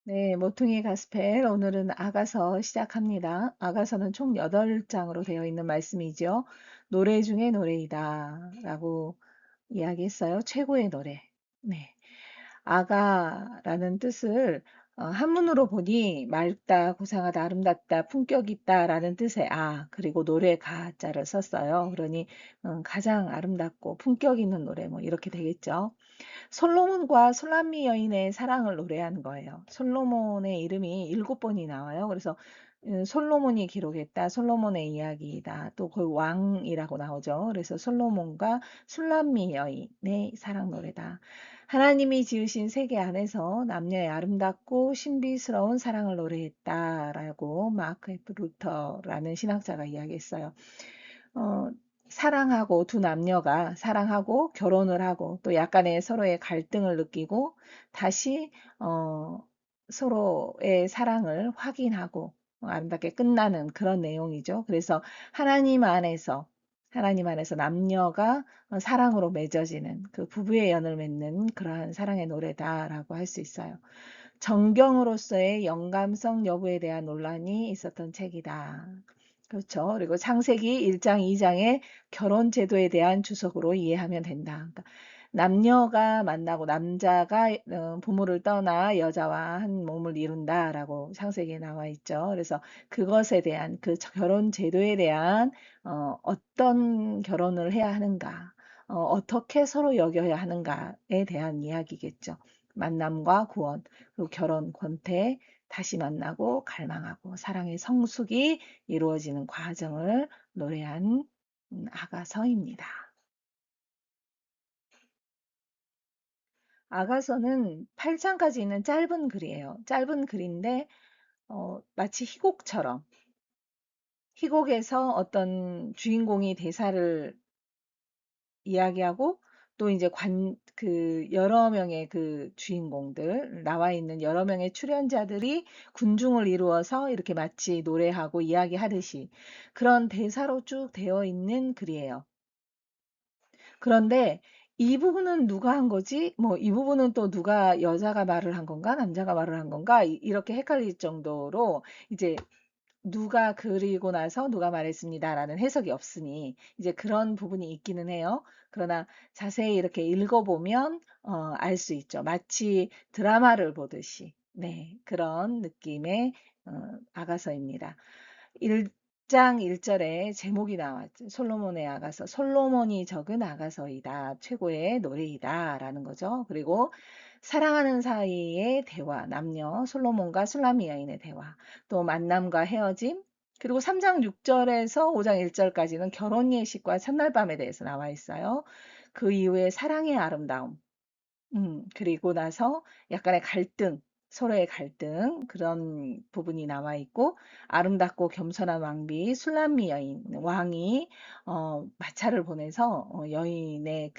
네, 모퉁이 가스펠. 오늘은 아가서 시작합니다. 아가서는 총 8장으로 되어 있는 말씀이죠. 노래 중에 노래이다. 라고 이야기했어요. 최고의 노래. 네. 아가라는 뜻을 한문으로 보니 맑다, 고상하다, 아름답다, 품격 있다라는 뜻의 그리고 노래 가자를 썼어요. 그러니 가장 아름답고 품격 있는 노래 뭐 이렇게 되겠죠. 솔로몬과 술람미 여인의 사랑을 노래한 거예요. 솔로몬의 이름이 7번이 나와요. 그래서 솔로몬이 기록했다. 솔로몬의 이야기이다. 또 그 왕이라고 나오죠. 그래서 솔로몬과 술람미 여인의 사랑 노래다. 하나님이 지으신 세계 안에서 남녀의 아름답고 신비스러운 사랑을 노래했다라고 마크 F 루터라는 신학자가 이야기했어요. 어, 사랑하고 두 남녀가 사랑하고 결혼을 하고 또 약간의 서로의 갈등을 느끼고 다시 서로의 사랑을 확인하고 아름답게 끝나는 그런 내용이죠. 그래서 하나님 안에서 하나님 안에서 남녀가 사랑으로 맺어지는 그 부부의 연을 맺는 그러한 사랑의 노래다라고 할 수 있어요. 정경으로서의 영감성 여부에 대한 논란이 있었던 책이다. 그렇죠. 그리고 창세기 1장, 2장의 결혼 제도에 대한 주석으로 이해하면 된다. 그러니까 남녀가 만나고 남자가 부모를 떠나 여자와 한 몸을 이룬다라고 창세기에 나와 있죠. 그래서 그것에 대한 그 결혼 제도에 대한 어떤 결혼을 해야 하는가, 어떻게 서로 여겨야 하는가에 대한 이야기겠죠. 만남과 구원, 그리고 결혼, 권태, 다시 만나고 갈망하고 사랑의 성숙이 이루어지는 과정을 노래한 아가서입니다. 아가서는 8장까지 있는 짧은 글이에요. 짧은 글인데 마치 희곡처럼 희곡에서 어떤 주인공이 대사를 이야기하고 또 이제 여러 명의 그 주인공들 나와 있는 여러 명의 출연자들이 군중을 이루어서 이렇게 마치 노래하고 이야기하듯이 그런 대사로 쭉 되어 있는 글이에요. 그런데 이 부분은 누가 한 거지? 뭐 이 부분은 또 누가 여자가 말을 한 건가? 남자가 말을 한 건가? 이렇게 헷갈릴 정도로 이제 누가 그리고 나서 누가 말했습니다라는 해석이 없으니 이제 그런 부분이 있기는 해요. 그러나 자세히 이렇게 읽어보면 알 수 있죠. 마치 드라마를 보듯이. 네, 그런 느낌의 아가서입니다. 1장 1절에 제목이 나왔죠. 솔로몬의 아가서. 솔로몬이 적은 아가서이다. 최고의 노래이다. 라는 거죠. 그리고 사랑하는 사이의 대화, 남녀, 솔로몬과 술라미 여인의 대화, 또 만남과 헤어짐, 그리고 3장 6절에서 5장 1절까지는 결혼 예식과 첫날 밤에 대해서 나와 있어요. 그 이후에 사랑의 아름다움, 그리고 나서 약간의 갈등, 서로의 갈등, 그런 부분이 나와 있고, 아름답고 겸손한 왕비, 술람미 여인, 왕이, 마차를 보내서, 여인의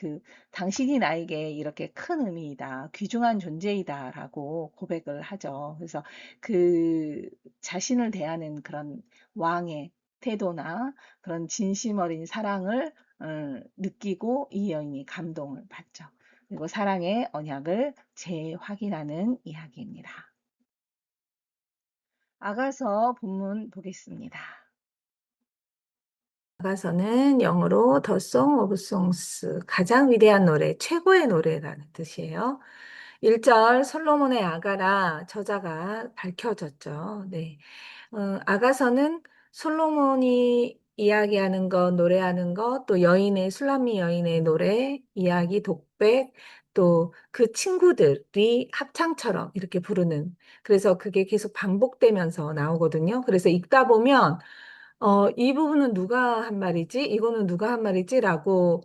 당신이 나에게 이렇게 큰 의미이다, 귀중한 존재이다, 라고 고백을 하죠. 그래서 그 자신을 대하는 그런 왕의 태도나 그런 진심 어린 사랑을 느끼고 이 여인이 감동을 받죠. 그리고 사랑의 언약을 재확인하는 이야기입니다. 아가서 본문 보겠습니다. 아가서는 영어로 The Song of Songs, 가장 위대한 노래, 최고의 노래라는 뜻이에요. 1절 솔로몬의 아가라 저자가 밝혀졌죠. 네. 아가서는 솔로몬이 이야기하는 것, 노래하는 것, 또 여인의 술람미 여인의 노래, 이야기, 독백, 또 그 친구들이 합창처럼 이렇게 부르는. 그래서 그게 계속 반복되면서 나오거든요. 그래서 읽다 보면 이 부분은 누가 한 말이지? 이거는 누가 한 말이지? 라고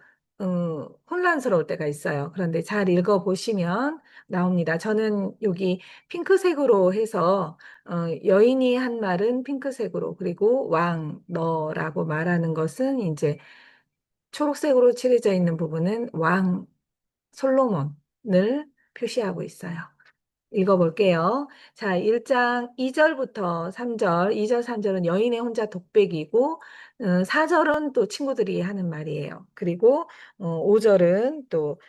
혼란스러울 때가 있어요. 그런데 잘 읽어보시면 나옵니다. 저는 여기 핑크색으로 해서 여인이 한 말은 핑크색으로 그리고 너라고 말하는 것은 이제 초록색으로 칠해져 있는 부분은 왕 솔로몬을 표시하고 있어요. 읽어볼게요. 자, 1장 2절부터 3절, 2절, 3절은 여인의 혼자 독백이고, 4절은 또 친구들이 하는 말이에요. 그리고 5절은 또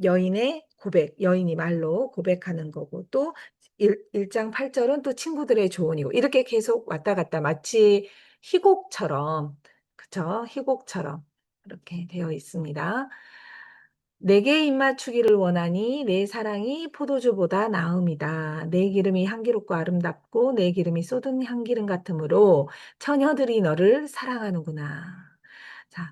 여인의 고백, 여인이 말로 고백하는 거고, 또 1장 8절은 또 친구들의 조언이고 이렇게 계속 왔다 갔다 마치 희곡처럼 그쵸? 희곡처럼 이렇게 되어 있습니다. 내게 입맞추기를 원하니 내 사랑이 포도주보다 나음이다. 내 기름이 향기롭고 아름답고 내 기름이 쏟은 향기름 같으므로 처녀들이 너를 사랑하는구나. 자,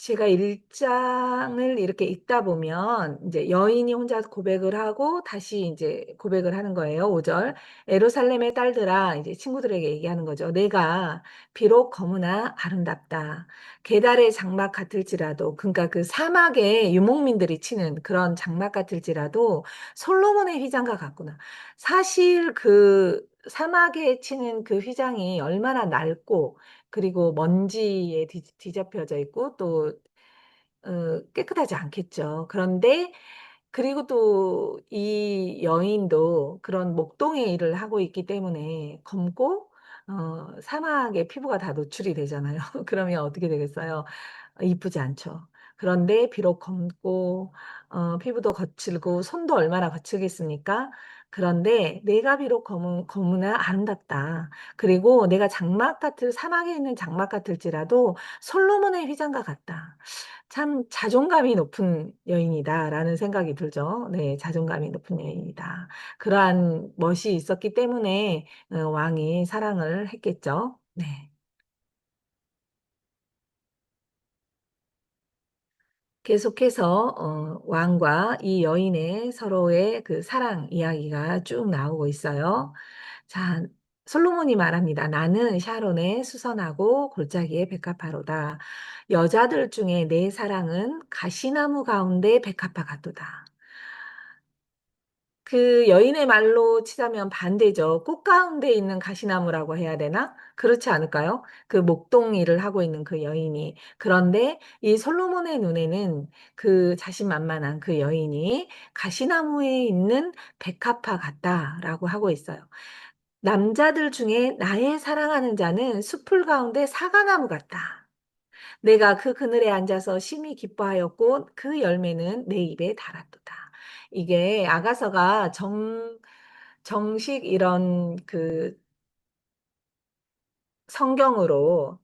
제가 1장을 이렇게 읽다 보면 이제 여인이 혼자 고백을 하고 다시 이제 고백을 하는 거예요. 5절. 에루살렘의 딸들아 이제 친구들에게 얘기하는 거죠. 내가 비록 검으나 아름답다. 게달의 장막 같을지라도 그러니까 그 사막에 유목민들이 치는 그런 장막 같을지라도 솔로몬의 휘장과 같구나. 사실 그 사막에 치는 그 휘장이 얼마나 낡고 그리고 먼지에 뒤덮여져 있고 또 깨끗하지 않겠죠. 그런데 그리고 또 이 여인도 그런 목동의 일을 하고 있기 때문에 검고 사막에 피부가 다 노출이 되잖아요. 그러면 어떻게 되겠어요? 이쁘지 않죠. 그런데 비록 검고 피부도 거칠고 손도 얼마나 거칠겠습니까? 그런데 내가 비록 검으나 아름답다. 그리고 내가 장막 같을 사막에 있는 장막 같을지라도 솔로몬의 휘장과 같다. 참 자존감이 높은 여인이다라는 생각이 들죠. 네, 자존감이 높은 여인이다. 그러한 멋이 있었기 때문에 왕이 사랑을 했겠죠. 네. 계속해서 왕과 이 여인의 서로의 그 사랑 이야기가 쭉 나오고 있어요. 자, 솔로몬이 말합니다. 나는 샤론의 수선하고 골짜기의 백합화로다. 여자들 중에 내 사랑은 가시나무 가운데 백합화 같도다. 그 여인의 말로 치자면 반대죠. 꽃 가운데 있는 가시나무라고 해야 되나? 그렇지 않을까요? 그 목동일을 하고 있는 그 여인이. 그런데 이 솔로몬의 눈에는 그 자신만만한 그 여인이 가시나무에 있는 백합화 같다라고 하고 있어요. 남자들 중에 나의 사랑하는 자는 숲풀 가운데 사과나무 같다. 내가 그 그늘에 앉아서 심히 기뻐하였고 그 열매는 내 입에 달았도다. 이게 아가서가 정식 이런 그 성경으로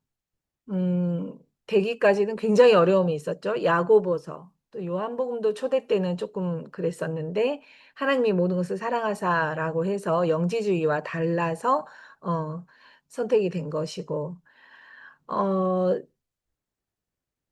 되기까지는 굉장히 어려움이 있었죠. 야고보서 또 요한복음도 초대 때는 조금 그랬었는데 하나님이 모든 것을 사랑하사라고 해서 영지주의와 달라서 어, 선택이 된 것이고 어,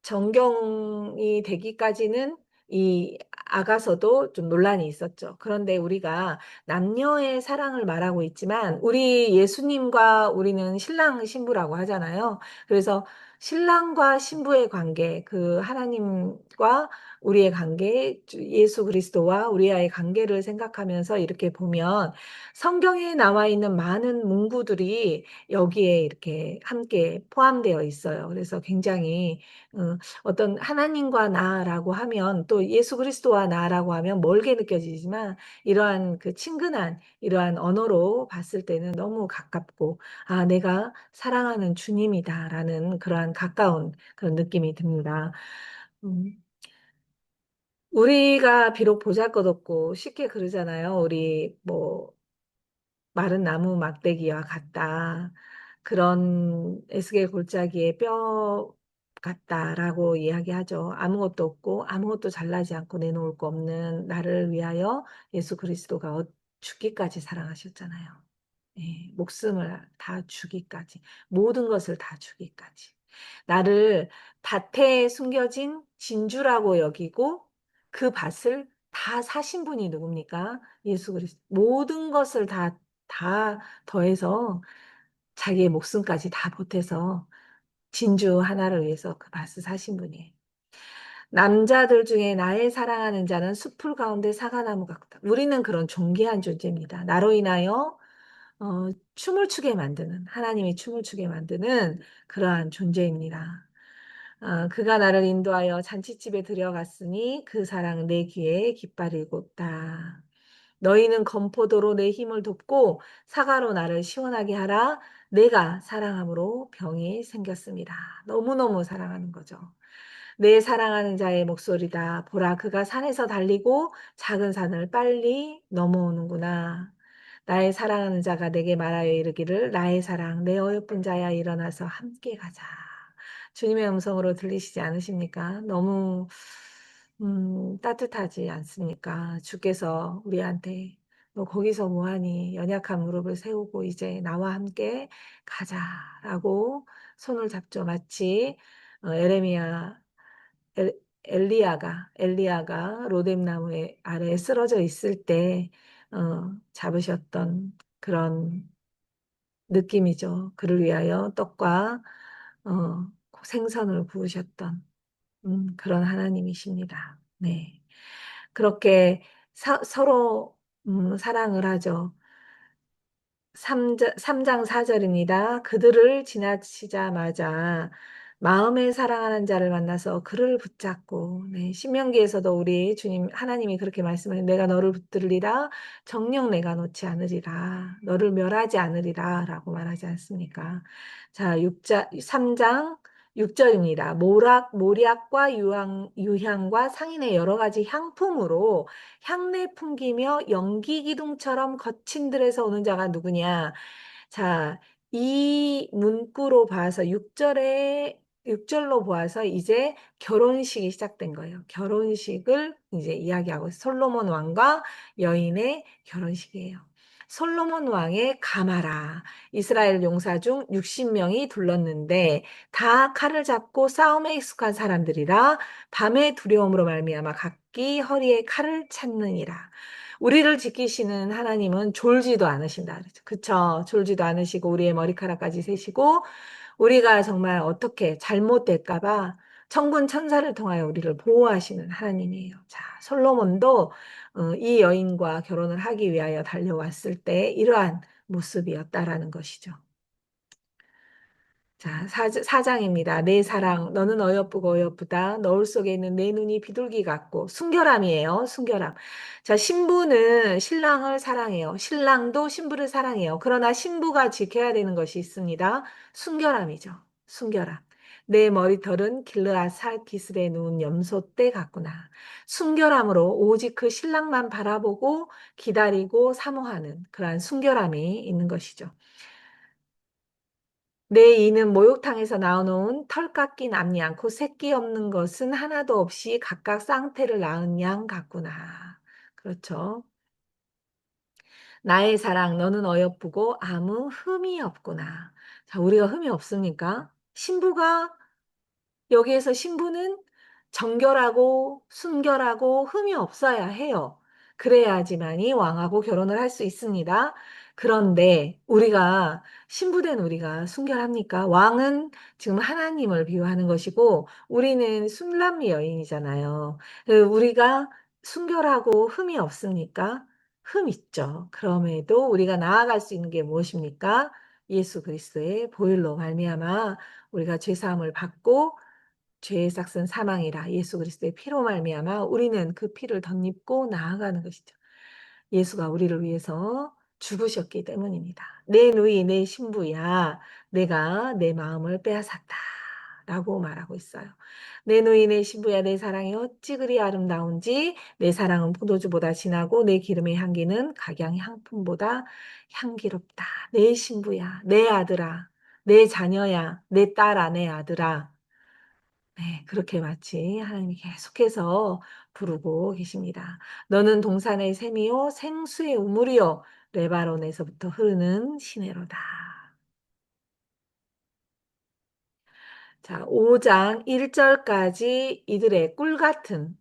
정경이 되기까지는 이 아가서도 좀 논란이 있었죠. 그런데 우리가 남녀의 사랑을 말하고 있지만 우리 예수님과 우리는 신랑 신부라고 하잖아요. 그래서 신랑과 신부의 관계, 그 하나님과 우리의 관계, 예수 그리스도와 우리와의 관계를 생각하면서 이렇게 보면 성경에 나와 있는 많은 문구들이 여기에 이렇게 함께 포함되어 있어요. 그래서 굉장히 어떤 하나님과 나라고 하면 또 예수 그리스도와 나라고 하면 멀게 느껴지지만 이러한 그 친근한 이러한 언어로 봤을 때는 너무 가깝고 아, 내가 사랑하는 주님이다라는 그러한 가까운 그런 느낌이 듭니다. 음, 우리가 비록 보잘것없고 쉽게 그러잖아요. 우리 뭐 마른 나무 막대기와 같다. 그런 에스겔 골짜기의 뼈 같다라고 이야기하죠. 아무것도 없고 아무것도 잘나지 않고 내놓을 거 없는 나를 위하여 예수 그리스도가 죽기까지 사랑하셨잖아요. 예, 목숨을 다 주기까지, 모든 것을 다 주기까지. 나를 밭에 숨겨진 진주라고 여기고 그 밭을 다 사신 분이 누굽니까? 예수 그리스도. 모든 것을 다 더해서 자기의 목숨까지 다 보태서 진주 하나를 위해서 그 밭을 사신 분이에요. 남자들 중에 나의 사랑하는 자는 숲풀 가운데 사과나무 같다. 우리는 그런 존귀한 존재입니다. 나로 인하여 춤을 추게 만드는 하나님이 춤을 추게 만드는 그러한 존재입니다. 그가 나를 인도하여 잔치집에 들여갔으니 그 사랑 내 귀에 깃발이 곱다. 너희는 건포도로 내 힘을 돕고 사과로 나를 시원하게 하라. 내가 사랑함으로 병이 생겼습니다. 너무너무 사랑하는 거죠. 내 사랑하는 자의 목소리다. 보라, 그가 산에서 달리고 작은 산을 빨리 넘어오는구나. 나의 사랑하는 자가 내게 말하여 이르기를 나의 사랑 내 어여쁜 자야 일어나서 함께 가자. 주님의 음성으로 들리시지 않으십니까? 너무 따뜻하지 않습니까? 주께서 우리한테 너 거기서 뭐하니? 연약한 무릎을 세우고 이제 나와 함께 가자라고 손을 잡죠. 마치 에레미야 엘, 엘리야가 로뎀 나무 아래에 쓰러져 있을 때 잡으셨던 그런 느낌이죠. 그를 위하여 떡과 어, 생선을 구우셨던 그런 하나님이십니다. 네. 그렇게 서로 사랑을 하죠. 3장 4절입니다. 그들을 지나치자마자 마음에 사랑하는 자를 만나서 그를 붙잡고, 네, 신명기에서도 우리 주님 하나님이 그렇게 말씀을 내가 너를 붙들리라 정녕 내가 놓지 않으리라 너를 멸하지 않으리라 라고 말하지 않습니까? 자, 3장 6절입니다. 모략과 유향과 상인의 여러 가지 향품으로 향내 풍기며 연기 기둥처럼 거친 들에서 오는 자가 누구냐? 자, 이 문구로 봐서 6절로 보아서 이제 결혼식이 시작된 거예요. 결혼식을 이제 이야기하고 솔로몬 왕과 여인의 결혼식이에요. 솔로몬 왕의 가마라. 이스라엘 용사 중 60명이 둘렀는데 다 칼을 잡고 싸움에 익숙한 사람들이라 밤의 두려움으로 말미암아 각기 허리에 칼을 찾느니라. 우리를 지키시는 하나님은 졸지도 않으신다 그랬죠. 그쵸? 졸지도 않으시고 우리의 머리카락까지 세시고 우리가 정말 어떻게 잘못될까 봐 천군 천사를 통하여 우리를 보호하시는 하나님이에요. 자, 솔로몬도 이 여인과 결혼을 하기 위하여 달려왔을 때 이러한 모습이었다라는 것이죠. 자, 4장입니다. 내 사랑, 너는 어여쁘고 어여쁘다. 너울 속에 있는 내 눈이 비둘기 같고, 순결함이에요. 순결함. 자, 신부는 신랑을 사랑해요. 신랑도 신부를 사랑해요. 그러나 신부가 지켜야 되는 것이 있습니다. 순결함이죠. 순결함. 내 머리털은 길르앗 기슬에 누운 염소떼 같구나. 순결함으로 오직 그 신랑만 바라보고 기다리고 사모하는 그러한 순결함이 있는 것이죠. 내 이는 목욕탕에서 나오는 털 깎인 암 양, 곧 새끼 없는 것은 하나도 없이 각각 쌍태를 낳은 양 같구나. 그렇죠. 나의 사랑, 너는 어여쁘고 아무 흠이 없구나. 자, 우리가 흠이 없습니까? 신부가 여기에서 신부는 정결하고 순결하고 흠이 없어야 해요. 그래야지만이 왕하고 결혼을 할 수 있습니다. 그런데 우리가 신부된 우리가 순결합니까? 왕은 지금 하나님을 비유하는 것이고 우리는 순람미 여인이잖아요. 우리가 순결하고 흠이 없습니까? 흠 있죠. 그럼에도 우리가 나아갈 수 있는 게 무엇입니까? 예수 그리스도의 보혈로 말미암아 우리가 죄 사함을 받고 죄의 삭은 사망이라 예수 그리스도의 피로 말미암아 우리는 그 피를 덧입고 나아가는 것이죠. 예수가 우리를 위해서 죽으셨기 때문입니다. 내 누이 내 신부야 내가 내 마음을 빼앗았다 라고 말하고 있어요. 내 누이 내 신부야 내 사랑이 어찌 그리 아름다운지 내 사랑은 포도주보다 진하고 내 기름의 향기는 각양 향품보다 향기롭다. 내 신부야 내 아들아 내 자녀야 내 딸아 내 아들아 네, 그렇게 마치 하나님이 계속해서 부르고 계십니다. 너는 동산의 샘이요 생수의 우물이요 레바논에서부터 흐르는 시내로다. 자, 5장 1절까지 이들의 꿀 같은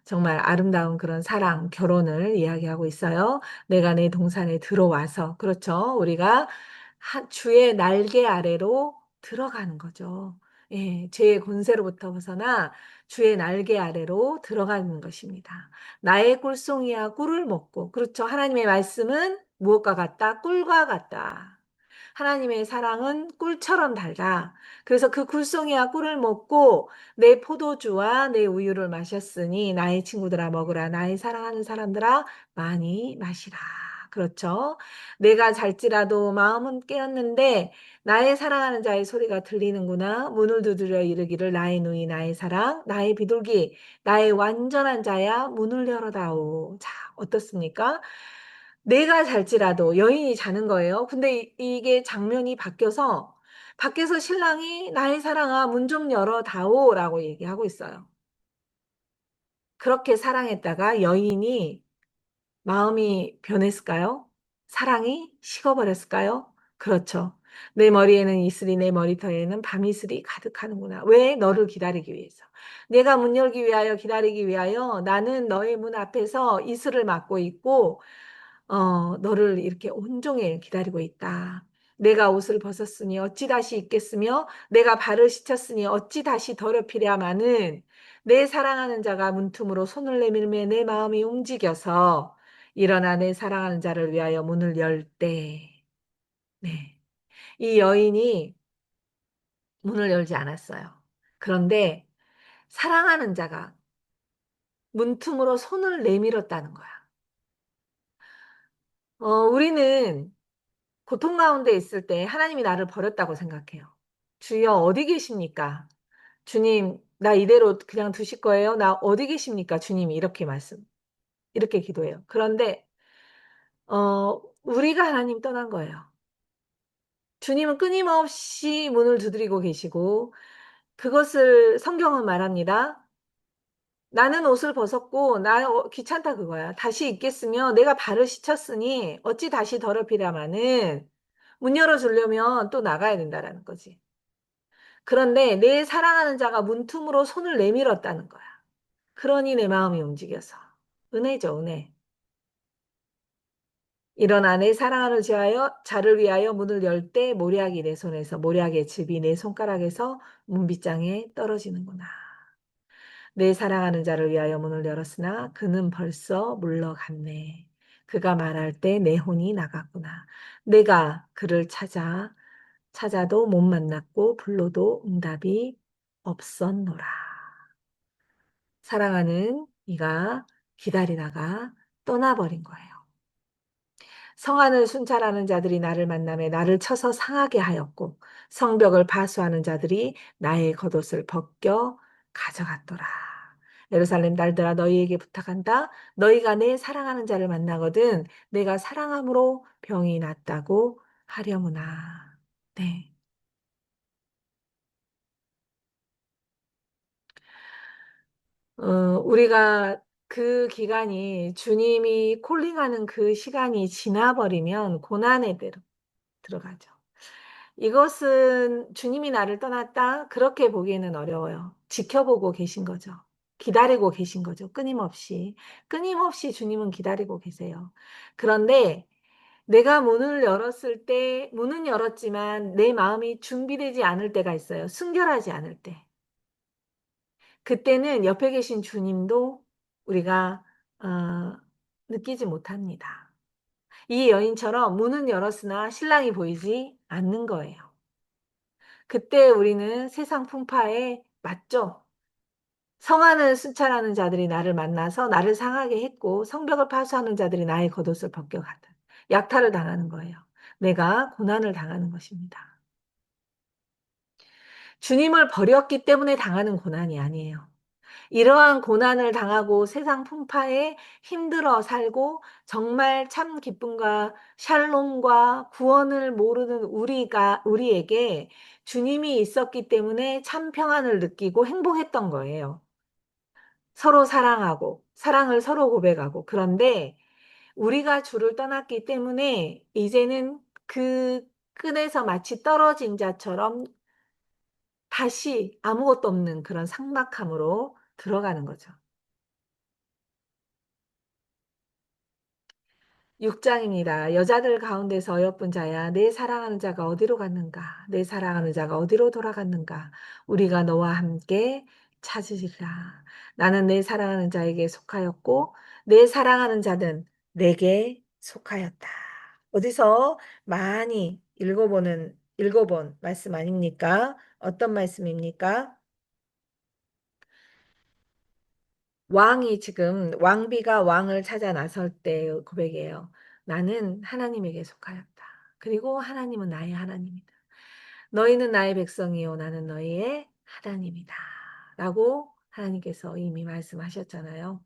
정말 아름다운 그런 사랑, 결혼을 이야기하고 있어요. 내가 내 동산에 들어와서 그렇죠. 우리가 주의 날개 아래로 들어가는 거죠. 예, 죄의 권세로부터 벗어나 주의 날개 아래로 들어가는 것입니다. 나의 꿀송이야 꿀을 먹고 그렇죠. 하나님의 말씀은 무엇과 같다? 꿀과 같다. 하나님의 사랑은 꿀처럼 달다. 그래서 그 꿀송이와 꿀을 먹고 내 포도주와 내 우유를 마셨으니 나의 친구들아 먹으라. 나의 사랑하는 사람들아 많이 마시라. 그렇죠? 내가 잘지라도 마음은 깨었는데 나의 사랑하는 자의 소리가 들리는구나. 문을 두드려 이르기를 나의 누이 나의 사랑 나의 비둘기 나의 완전한 자야 문을 열어다오. 자, 어떻습니까? 내가 잘지라도 여인이 자는 거예요. 근데 이게 장면이 바뀌어서 밖에서 신랑이 나의 사랑아 문 좀 열어다오라고 얘기하고 있어요. 그렇게 사랑했다가 여인이 마음이 변했을까요? 사랑이 식어버렸을까요? 그렇죠. 내 머리에는 이슬이 내 머리터에는 밤이슬이 가득하는구나. 왜? 너를 기다리기 위해서. 내가 문 열기 위하여 기다리기 위하여 나는 너의 문 앞에서 이슬을 막고 있고 너를 이렇게 온종일 기다리고 있다. 내가 옷을 벗었으니 어찌 다시 입겠으며 내가 발을 씻었으니 어찌 다시 더럽히랴마는 내 사랑하는 자가 문틈으로 손을 내밀매 내 마음이 움직여서 일어나 내 사랑하는 자를 위하여 문을 열 때. 네. 이 여인이 문을 열지 않았어요. 그런데 사랑하는 자가 문틈으로 손을 내밀었다는 거야. 우리는 고통 가운데 있을 때 하나님이 나를 버렸다고 생각해요. 주여 어디 계십니까? 주님, 나 이대로 그냥 두실 거예요? 나 어디 계십니까? 주님이 이렇게 기도해요. 그런데, 우리가 하나님 떠난 거예요. 주님은 끊임없이 문을 두드리고 계시고, 그것을 성경은 말합니다. 나는 옷을 벗었고, 귀찮다 그거야. 다시 입겠으며, 내가 발을 씻었으니, 어찌 다시 더럽히랴마는, 문 열어주려면 또 나가야 된다라는 거지. 그런데 내 사랑하는 자가 문틈으로 손을 내밀었다는 거야. 그러니 내 마음이 움직여서. 은혜죠, 은혜. 일어나 내 사랑하는 자를 위하여 문을 열 때 모략이 내 손에서 모략의 즙이 내 손가락에서 문빗장에 떨어지는구나. 내 사랑하는 자를 위하여 문을 열었으나 그는 벌써 물러갔네. 그가 말할 때 내 혼이 나갔구나. 내가 그를 찾아도 못 만났고 불러도 응답이 없었노라. 사랑하는 이가 기다리다가 떠나버린 거예요. 성안을 순찰하는 자들이 나를 만남에 나를 쳐서 상하게 하였고 성벽을 파수하는 자들이 나의 겉옷을 벗겨 가져갔더라. 예루살렘 딸들아 너희에게 부탁한다. 너희가 내 사랑하는 자를 만나거든 내가 사랑함으로 병이 낫다고 하려무나. 네. 우리가 그 기간이 주님이 콜링하는 그 시간이 지나버리면 고난에 들어가죠. 이것은 주님이 나를 떠났다 그렇게 보기에는 어려워요. 지켜보고 계신 거죠. 기다리고 계신 거죠. 끊임없이. 끊임없이 주님은 기다리고 계세요. 그런데 내가 문을 열었을 때 문은 열었지만 내 마음이 준비되지 않을 때가 있어요. 순결하지 않을 때. 그때는 옆에 계신 주님도 우리가 어 느끼지 못합니다. 이 여인처럼 문은 열었으나 신랑이 보이지 않는 거예요. 그때 우리는 세상 풍파에 맞죠. 성안을 순찰하는 자들이 나를 만나서 나를 상하게 했고 성벽을 파수하는 자들이 나의 겉옷을 벗겨가다. 약탈을 당하는 거예요. 내가 고난을 당하는 것입니다. 주님을 버렸기 때문에 당하는 고난이 아니에요. 이러한 고난을 당하고 세상 풍파에 힘들어 살고 정말 참 기쁨과 샬롬과 구원을 모르는 우리에게 주님이 있었기 때문에 참 평안을 느끼고 행복했던 거예요. 서로 사랑하고 사랑을 서로 고백하고 그런데 우리가 주를 떠났기 때문에 이제는 그 끈에서 마치 떨어진 자처럼 다시 아무것도 없는 그런 삭막함으로 들어가는 거죠. 6장입니다. 여자들 가운데서 어여쁜 자야 내 사랑하는 자가 어디로 갔는가 내 사랑하는 자가 어디로 돌아갔는가 우리가 너와 함께 찾으리라. 나는 내 사랑하는 자에게 속하였고 내 사랑하는 자는 내게 속하였다. 어디서 많이 읽어본 말씀 아닙니까? 어떤 말씀입니까? 왕이 지금 왕비가 왕을 찾아 나설 때의 고백이에요. 나는 하나님에게 속하였다. 그리고 하나님은 나의 하나님이다. 너희는 나의 백성이요 나는 너희의 하나님이다. 라고 하나님께서 이미 말씀하셨잖아요.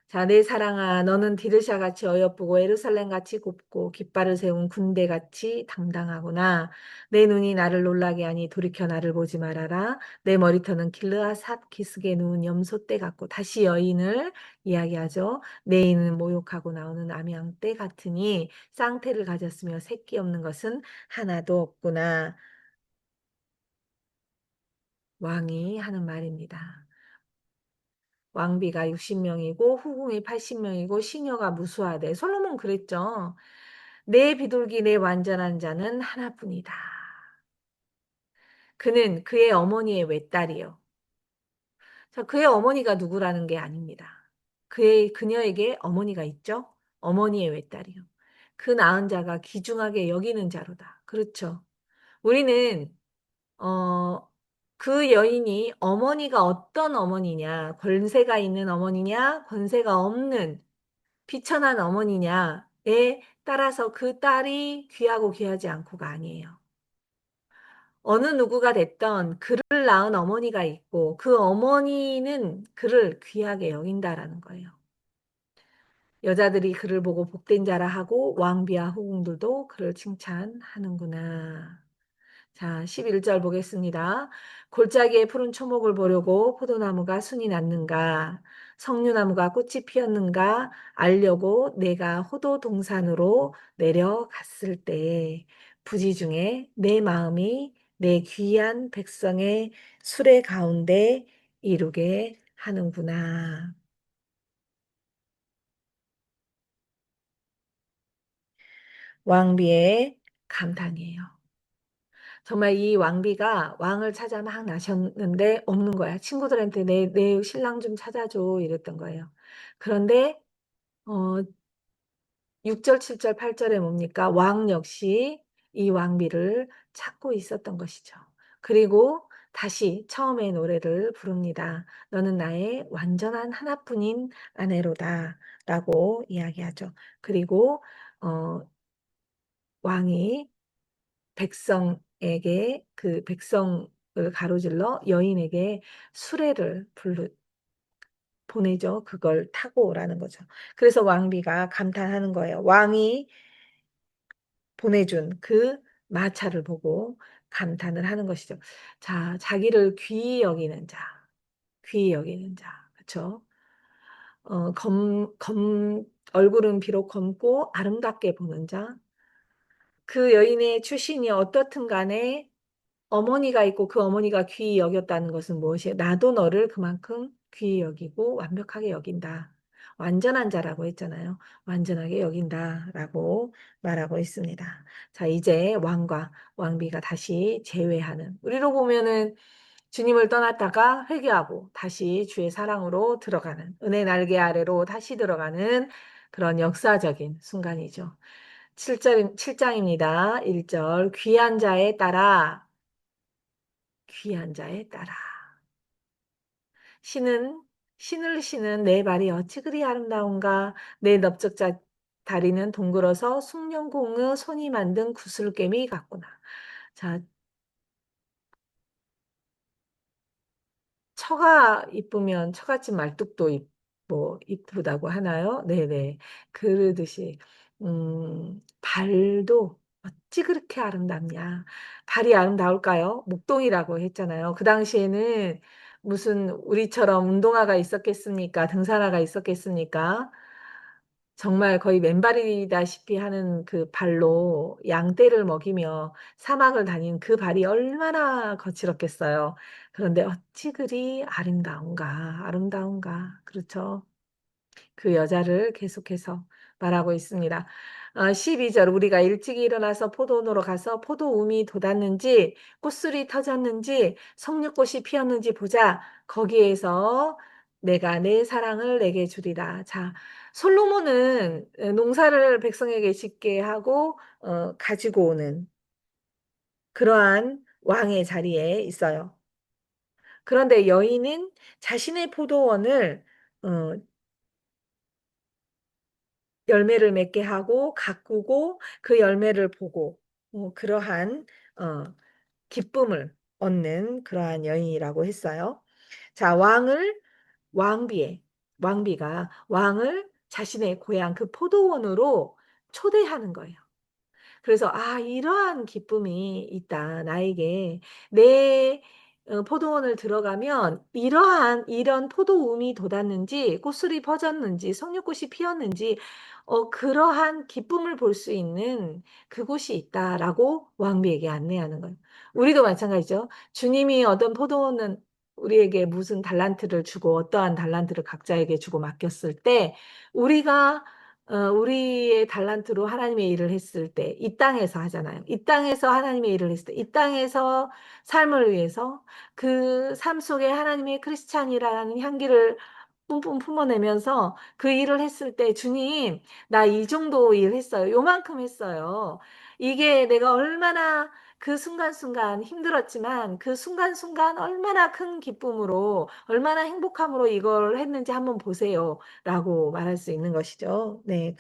자, 내 사랑아, 너는 디르샤같이 어여쁘고 에루살렘같이 곱고 깃발을 세운 군대같이 당당하구나. 내 눈이 나를 놀라게 하니 돌이켜 나를 보지 말아라. 내 머리털은 길르앗 기슭에 누운 염소떼 같고 다시 여인을 이야기하죠. 내 인은 모욕하고 나오는 암양떼 같으니 쌍태를 가졌으며 새끼 없는 것은 하나도 없구나. 왕이 하는 말입니다. 왕비가 60명이고 후궁이 80명이고 시녀가 무수하되 솔로몬 그랬죠. 내 비둘기 내 완전한 자는 하나뿐이다. 그는 그의 어머니의 외딸이요. 자, 그의 어머니가 누구라는 게 아닙니다. 그녀에게 어머니가 있죠. 어머니의 외딸이요. 그 낳은 자가 귀중하게 여기는 자로다. 그렇죠. 우리는 어, 그 여인이 어머니가 어떤 어머니냐, 권세가 있는 어머니냐, 권세가 없는 비천한 어머니냐에 따라서 그 딸이 귀하고 귀하지 않고가 아니에요. 어느 누구가 됐던 그를 낳은 어머니가 있고 그 어머니는 그를 귀하게 여긴다라는 거예요. 여자들이 그를 보고 복된 자라 하고 왕비와 후궁들도 그를 칭찬하는구나. 자, 11절 보겠습니다. 골짜기에 푸른 초목을 보려고 포도나무가 순이 났는가, 석류나무가 꽃이 피었는가 알려고 내가 호도 동산으로 내려갔을 때 부지 중에 내 마음이 내 귀한 백성의 수레 가운데 이루게 하는구나. 왕비의 감탄이에요. 정말 이 왕비가 왕을 찾아 막 나셨는데 없는 거야. 친구들한테 내 신랑 좀 찾아줘 이랬던 거예요. 그런데 어 6절, 7절, 8절에 뭡니까? 왕 역시 이 왕비를 찾고 있었던 것이죠. 그리고 다시 처음의 노래를 부릅니다. 너는 나의 완전한 하나뿐인 아내로다 라고 이야기하죠. 그리고 어 왕이 백성에게 그 백성을 가로질러 여인에게 수레를 보내죠. 그걸 타고 오라는 거죠. 그래서 왕비가 감탄하는 거예요. 왕이 보내준 그 마차를 보고 감탄을 하는 것이죠. 자, 자기를 귀히 여기는 자, 귀히 여기는 자, 그렇죠? 얼굴은 비록 검고 아름답게 보는 자, 그 여인의 출신이 어떻든 간에 어머니가 있고 그 어머니가 귀히 여겼다는 것은 무엇이에요? 나도 너를 그만큼 귀히 여기고 완벽하게 여긴다. 완전한 자라고 했잖아요. 완전하게 여긴다라고 말하고 있습니다. 자, 이제 왕과 왕비가 다시 재회하는. 우리로 보면은 주님을 떠났다가 회개하고 다시 주의 사랑으로 들어가는, 은혜 날개 아래로 다시 들어가는 그런 역사적인 순간이죠. 7장입니다. 1절. 귀한 자에 따라 귀한 자에 따라. 신을 신은 내 발이 어찌 그리 아름다운가. 내 넓적자 다리는 동그러서 숭늉공의 손이 만든 구슬개미 같구나. 자, 처가 이쁘면 처갓집 말뚝도 뭐 이쁘다고 하나요? 네네. 그러듯이 발도 어찌 그렇게 아름답냐. 발이 아름다울까요? 목동이라고 했잖아요. 그 당시에는 무슨 우리처럼 운동화가 있었겠습니까? 등산화가 있었겠습니까? 정말 거의 맨발이다시피 하는 그 발로 양떼를 먹이며 사막을 다닌 그 발이 얼마나 거칠었겠어요. 그런데 어찌 그리 아름다운가, 아름다운가. 그렇죠. 그 여자를 계속해서 말하고 있습니다. 12절 우리가 일찍 일어나서 포도원으로 가서 포도움이 돋았는지 꽃술이 터졌는지 석류꽃이 피었는지 보자. 거기에서 내가 내 사랑을 내게 주리라. 자, 솔로몬은 농사를 백성에게 짓게 하고 가지고 오는 그러한 왕의 자리에 있어요. 그런데 여인은 자신의 포도원을 어, 열매를 맺게 하고 가꾸고 그 열매를 보고 그러한 어, 기쁨을 얻는 그러한 여인이라고 했어요. 자, 왕을 왕비에 왕비가 왕을 자신의 고향 그 포도원으로 초대하는 거예요. 그래서 '아 이러한 기쁨이 있다. 나에게 내 포도원을 들어가면 이런 포도움이 돋았는지 꽃술이 퍼졌는지 석류꽃이 피었는지 그러한 기쁨을 볼 수 있는 그곳이 있다.'라고 왕비에게 안내하는 거예요. 우리도 마찬가지죠. 주님이 어떤 포도원은 우리에게 무슨 달란트를 주고 어떠한 달란트를 각자에게 주고 맡겼을 때 우리가 우리의 달란트로 하나님의 일을 했을 때 이 땅에서 하잖아요. 이 땅에서 하나님의 일을 했을 때 이 땅에서 삶을 위해서 그 삶 속에 하나님의 크리스찬이라는 향기를 뿜뿜 품어내면서 그 일을 했을 때 "주님 나 이 정도 일했어요. 요만큼 했어요. 이게 내가 얼마나 그 순간순간 힘들었지만 그 순간순간 얼마나 큰 기쁨으로 얼마나 행복함으로 이걸 했는지 한번 보세요."라고 말할 수 있는 것이죠. 네.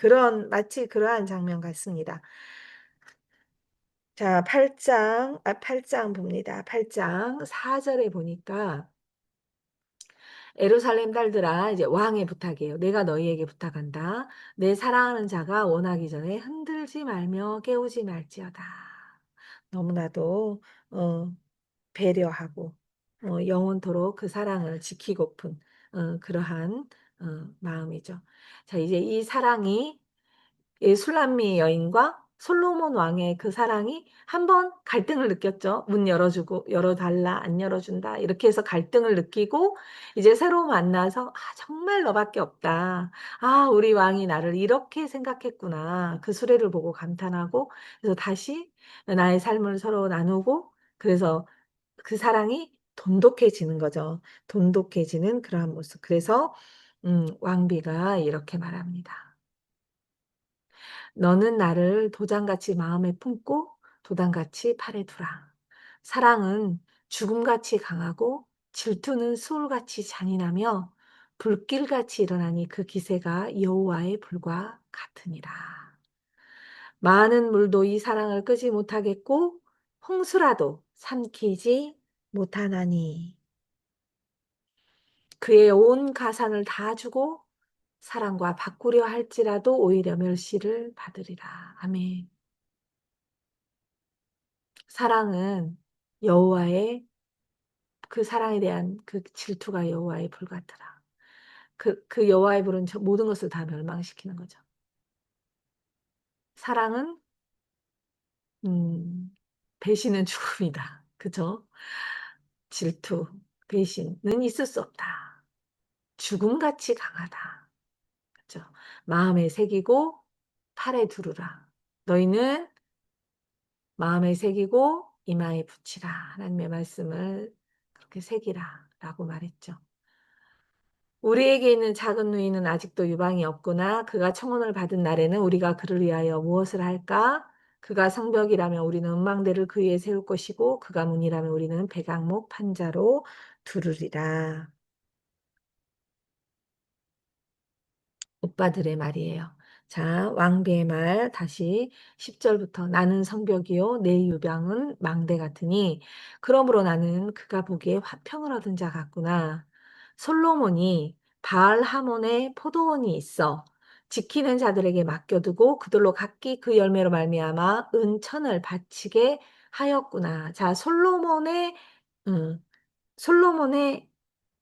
마치 그러한 장면 같습니다. 자 8장 봅니다. 8장 4 절에 보니까 "예루살렘 딸들아" 이제 왕의 부탁이에요. "내가 너희에게 부탁한다. 내 사랑하는 자가 원하기 전에 흔들지 말며 깨우지 말지어다." 너무나도 어 배려하고 영원토록 그 사랑을 지키고픈 그러한 마음이죠. 자 이제 이 사랑이 이 술람미 여인과 솔로몬 왕의 그 사랑이 한 번 갈등을 느꼈죠. "문 열어 주고 열어 달라. 안 열어 준다." 이렇게 해서 갈등을 느끼고 이제 새로 만나서 '아 정말 너밖에 없다. 아 우리 왕이 나를 이렇게 생각했구나.' 그 수레를 보고 감탄하고 그래서 다시 나의 삶을 서로 나누고 그래서 그 사랑이 돈독해지는 거죠. 돈독해지는 그러한 모습. 그래서 왕비가 이렇게 말합니다. "너는 나를 도장같이 마음에 품고 도단같이 팔에 두라. 사랑은 죽음같이 강하고 질투는 수울같이 잔인하며 불길같이 일어나니 그 기세가 여호와의 불과 같으니라." 많은 물도 이 사랑을 끄지 못하겠고 홍수라도 삼키지 못하나니. 그의 온 가산을 다 주고 사랑과 바꾸려 할지라도 오히려 멸시를 받으리라. 아멘. 사랑은 여호와의 그 사랑에 대한 그 질투가 여호와의 불 같으라. 그 여호와의 불은 모든 것을 다 멸망시키는 거죠. 사랑은 배신은 죽음이다. 그죠? 질투, 배신은 있을 수 없다. 죽음같이 강하다. 그죠? 마음에 새기고 팔에 두르라. 너희는 마음에 새기고 이마에 붙이라. 하나님의 말씀을 그렇게 새기라. 라고 말했죠. 우리에게 있는 작은 누이는 아직도 유방이 없구나. 그가 청혼을 받은 날에는 우리가 그를 위하여 무엇을 할까? 그가 성벽이라면 우리는 음망대를 그 위에 세울 것이고 그가 문이라면 우리는 백악목 판자로 두르리라. 오빠들의 말이에요. 자, 왕비의 말 다시 10 절부터 "나는 성벽이요 내 유방은 망대 같으니 그러므로 나는 그가 보기에 화평을 얻은 자 같구나. 솔로몬이 바알 하몬에 포도원이 있어 지키는 자들에게 맡겨두고 그들로 각기 그 열매로 말미암아 은천을 바치게 하였구나." 자, 음 솔로몬의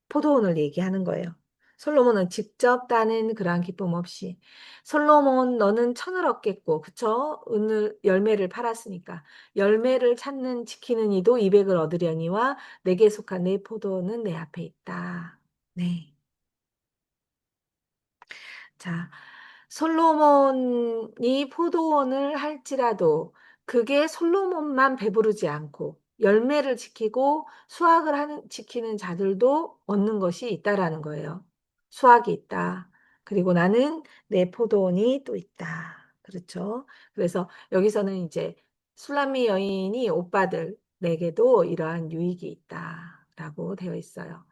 포도원을 얘기하는 거예요. 솔로몬은 직접 따는 그러한 기쁨 없이 "솔로몬 너는 천을 얻겠고" 그쵸? 은을 열매를 팔았으니까. "열매를 찾는 지키는 이도 200을 얻으려니와 내게 속한 내 포도원은 내 앞에 있다." 네. 자, 솔로몬이 포도원을 할지라도 그게 솔로몬만 배부르지 않고 열매를 지키고 수확을 지키는 자들도 얻는 것이 있다라는 거예요. 수확이 있다. 그리고 나는 내 포도원이 또 있다. 그렇죠. 그래서 여기서는 이제 술람미 여인이 오빠들에게도 이러한 유익이 있다라고 되어 있어요.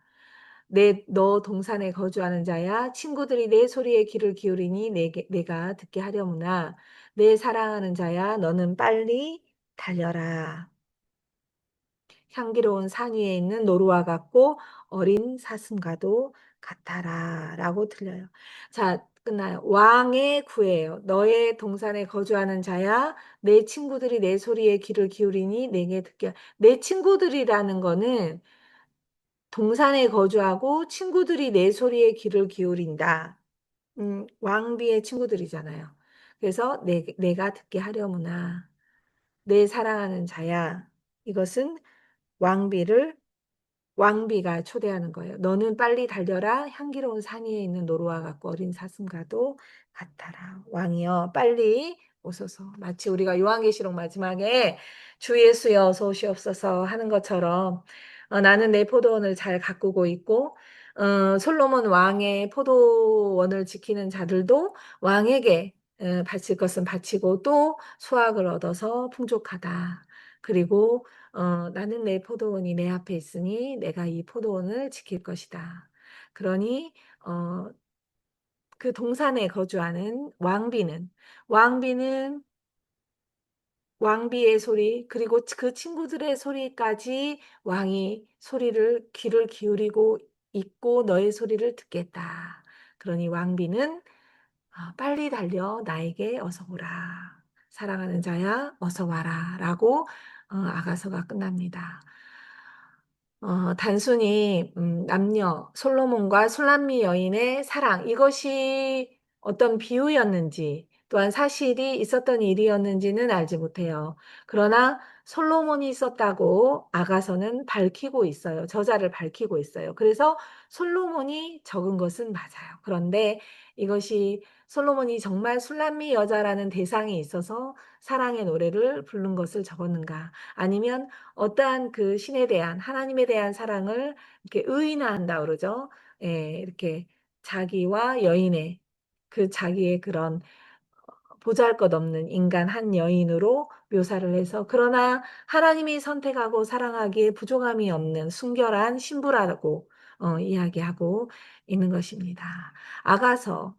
너 동산에 거주하는 자야 친구들이 내 소리에 귀를 기울이니 내가 듣게 하려무나 내 사랑하는 자야 너는 빨리 달려라. 향기로운 산 위에 있는 노루와 같고 어린 사슴과도 같아라 라고 들려요. 자, 끝나요. 왕의 구예요. 너의 동산에 거주하는 자야, 내 친구들이 내 소리에 귀를 기울이니 내게 듣게. 내 친구들이라는 거는 동산에 거주하고 친구들이 내 소리에 귀를 기울인다. 왕비의 친구들이잖아요. 그래서 내가 듣게 하려무나 내 사랑하는 자야. 이것은 왕비를 왕비가 초대하는 거예요. 너는 빨리 달려라. 향기로운 산 위에 있는 노루와 같고 어린 사슴과도 같아라. 왕이여 빨리 오소서. 마치 우리가 요한계시록 마지막에 주 예수여 어서 오시옵소서 하는 것처럼 나는 내 포도원을 잘 가꾸고 있고 솔로몬 왕의 포도원을 지키는 자들도 왕에게 바칠 것은 바치고 또 수확을 얻어서 풍족하다. 그리고 나는 내 포도원이 내 앞에 있으니 내가 이 포도원을 지킬 것이다. 그러니 어, 그 동산에 거주하는 왕비는 왕비의 소리 그리고 그 친구들의 소리까지 왕이 귀를 기울이고 있고 너의 소리를 듣겠다. 그러니 왕비는 빨리 달려 나에게 어서 오라. 사랑하는 자야 어서 와라 라고 아가서가 끝납니다. 단순히 남녀 솔로몬과 술람미 여인의 사랑 이것이 어떤 비유였는지 또한 사실이 있었던 일이었는지는 알지 못해요. 그러나 솔로몬이 썼다고 아가서는 밝히고 있어요. 저자를 밝히고 있어요. 그래서 솔로몬이 적은 것은 맞아요. 그런데 이것이 솔로몬이 정말 술람미 여자라는 대상이 있어서 사랑의 노래를 부른 것을 적었는가? 아니면 어떠한 그 신에 대한 하나님에 대한 사랑을 이렇게 의인화한다 그러죠. 예, 이렇게 자기와 여인의 그 자기의 그런 보잘것없는 인간 한 여인으로 묘사를 해서 그러나 하나님이 선택하고 사랑하기에 부족함이 없는 순결한 신부라고 이야기하고 있는 것입니다. 아가서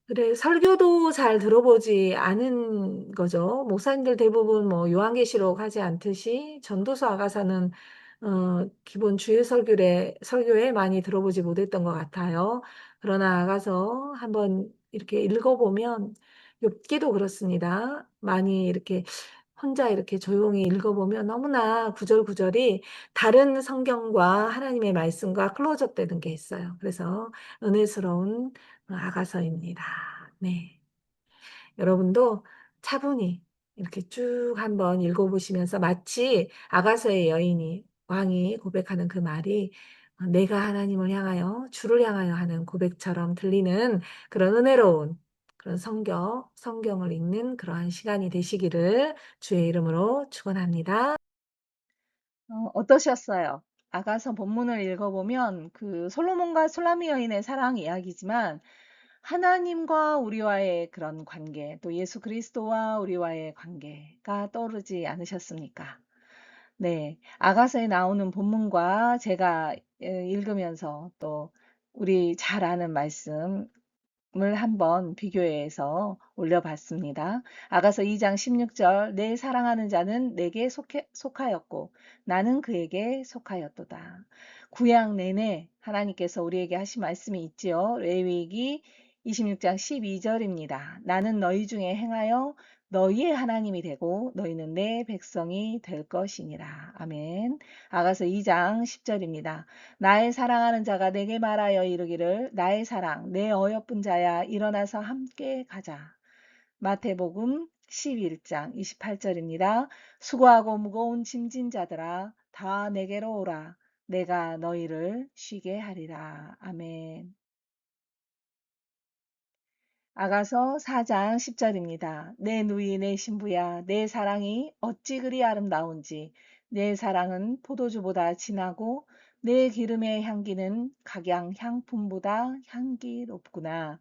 그래 설교도 잘 들어보지 않은 거죠. 목사님들 대부분 뭐 요한계시록 하지 않듯이 전도서 아가서는 기본 주일 설교에 많이 들어보지 못했던 것 같아요. 그러나 아가서 한번 이렇게 읽어보면 욥기도 그렇습니다. 많이 이렇게 혼자 이렇게 조용히 읽어보면 너무나 구절구절이 다른 성경과 하나님의 말씀과 클로즈업 되는 게 있어요. 그래서 은혜스러운 아가서입니다. 네. 여러분도 차분히 이렇게 쭉 한번 읽어보시면서 마치 아가서의 여인이 왕이 고백하는 그 말이 내가 하나님을 향하여 주를 향하여 하는 고백처럼 들리는 그런 은혜로운 그런 성경을 읽는 그러한 시간이 되시기를 주의 이름으로 축원합니다. 어떠셨어요? 아가서 본문을 읽어보면 그 솔로몬과 술라미 여인의 사랑 이야기지만 하나님과 우리와의 그런 관계, 또 예수 그리스도와 우리와의 관계가 떠오르지 않으셨습니까? 네, 아가서에 나오는 본문과 제가 읽으면서 또 우리 잘 아는 말씀 을 한번 비교해서 올려봤습니다. 아가서 2장 16절 내 사랑하는 자는 내게 속하였고 나는 그에게 속하였도다. 구약 내내 하나님께서 우리에게 하신 말씀이 있지요. 레위기 26장 12절입니다. 나는 너희 중에 행하여 너희의 하나님이 되고 너희는 내 백성이 될 것이니라. 아멘. 아가서 2장 10절입니다. 나의 사랑하는 자가 내게 말하여 이르기를 나의 사랑 내 어여쁜 자야 일어나서 함께 가자. 마태복음 11장 28절입니다. 수고하고 무거운 짐진 자들아 다 내게로 오라. 내가 너희를 쉬게 하리라. 아멘. 아가서 4장 10절입니다. 내 누이 내 신부야 내 사랑이 어찌 그리 아름다운지 내 사랑은 포도주보다 진하고 내 기름의 향기는 각양 향품보다 향기롭구나.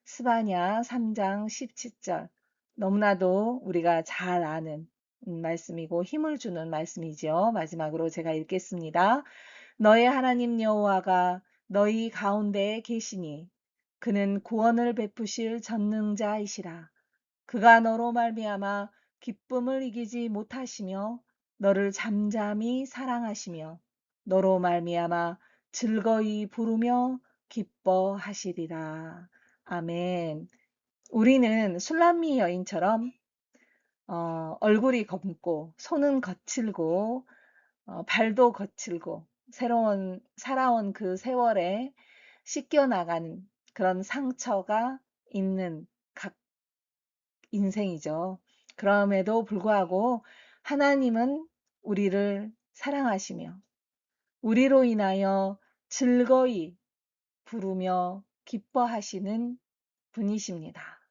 스바냐 3장 17절. 너무나도 우리가 잘 아는 말씀이고 힘을 주는 말씀이죠. 마지막으로 제가 읽겠습니다. 너의 하나님 여호와가 너희 가운데에 계시니 그는 구원을 베푸실 전능자이시라. 그가 너로 말미암아 기쁨을 이기지 못하시며 너를 잠잠히 사랑하시며 너로 말미암아 즐거이 부르며 기뻐하시리라. 아멘. 우리는 술람미 여인처럼 얼굴이 검고 손은 거칠고 발도 거칠고 살아온 그 세월에 씻겨나가는 그런 상처가 있는 각 인생이죠. 그럼에도 불구하고 하나님은 우리를 사랑하시며 우리로 인하여 즐거이 부르며 기뻐하시는 분이십니다.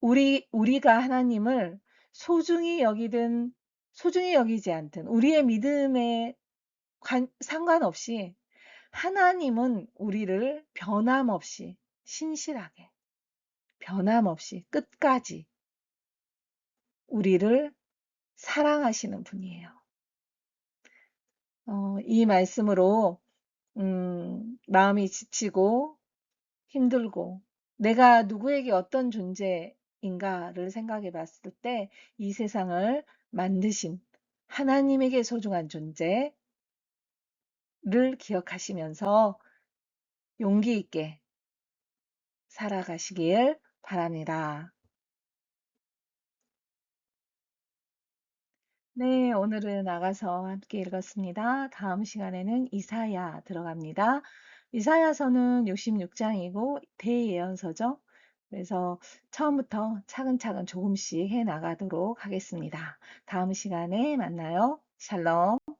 우리가 하나님을 소중히 여기든 소중히 여기지 않든 우리의 믿음에 상관없이 하나님은 우리를 변함없이 신실하게 변함없이 끝까지 우리를 사랑하시는 분이에요. 이 말씀으로 마음이 지치고 힘들고 내가 누구에게 어떤 존재인가를 생각해 봤을 때 이 세상을 만드신 하나님에게 소중한 존재를 기억하시면서 용기 있게 살아가시길 바랍니다. 네, 오늘은 나가서 함께 읽었습니다. 다음 시간에는 이사야 들어갑니다. 이사야서는 66장이고 대예언서죠. 그래서 처음부터 차근차근 조금씩 해 나가도록 하겠습니다. 다음 시간에 만나요. 샬롬.